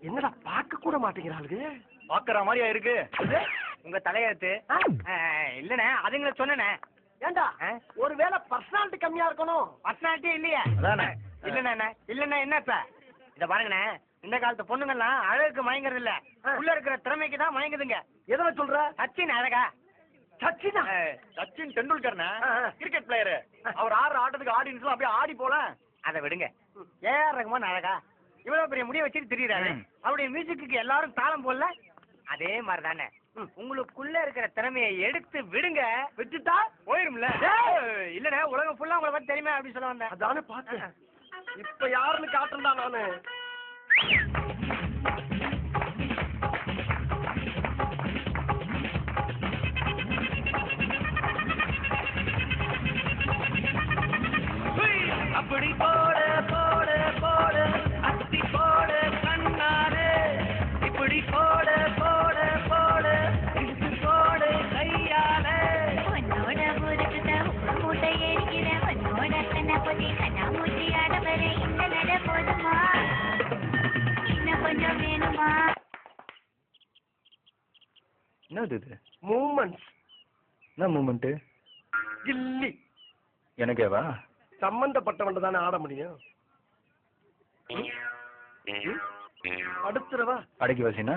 என்னடா பார்க்க கூட மாட்டேங்கிறாளுங்க. பாக்குற மாதிரியா இருக்கு உங்க தலையெழுத்து. இல்லண்ணே அதுங்களை சொன்னேண்ணே. ஏண்டா ஒருவேளை பர்சனாலிட்டி கம்மியா இருக்கணும். பர்சனாலிட்டி இல்லையா? அதானே. இல்லண்ணே இல்லண்ணே என்ன இப்ப இத பாருங்கண்ணே, இந்த காலத்து பொண்ணுங்கெல்லாம் அழகுக்கு மயங்குறது இல்ல, உள்ள இருக்கிற திறமைக்கு தான் மயங்குதுங்க. எதை சொல்ற? சச்சின் அழகா? சச்சினா? சச்சின் டெண்டுல்கர்னா கிரிக்கெட் பிளேயரு. அவர் ஆடுற ஆட்டத்துக்கு ஆடியன்ஸ் அப்படியே ஆடி போல. அதை விடுங்க. ஏஆர் ரகுமான் அழகா? இவ்வளவு பெரிய முடிய வச்சுட்டு திரியுறாரு. அவருடைய மியூசிக்கு எல்லாரும் தாளம் போடல. அதே மாதிரி தானே உங்களுக்குள்ள இருக்கிற திறமையை எடுத்து விடுங்க. விட்டுட்டா போயிரும்ல. இல்லண்ணே உலகம் ஃபுல்லா உங்களை பத்தி தெரியுமா அப்படின்னு சொல்ல வந்தேன். அதானே பார்த்தேன். இப்ப யாருன்னு காட்டுறா நானு. அப்படி போட போட போட அத்தி போட கண்ணாரே, இப்படி போட போட போட இட்டு போட கையாலே. உன்னோட ஊருக்கு மூட்டை ஏறிக்கிற உன்னோட கண்ண பொத்தி கண்ணா மூச்சி ஆடவர இந்த நட போதுமா, இன்னும் கொஞ்சம் வேணுமா? என்னது இது? மூமெண்ட்ஸ். என்ன மூமெண்ட்? கில்லி. எனக்கேவா? சம்பந்தப்பட்டவன் தானே ஆட முடியும். அடுத்துறவா அடக்கி வாசினா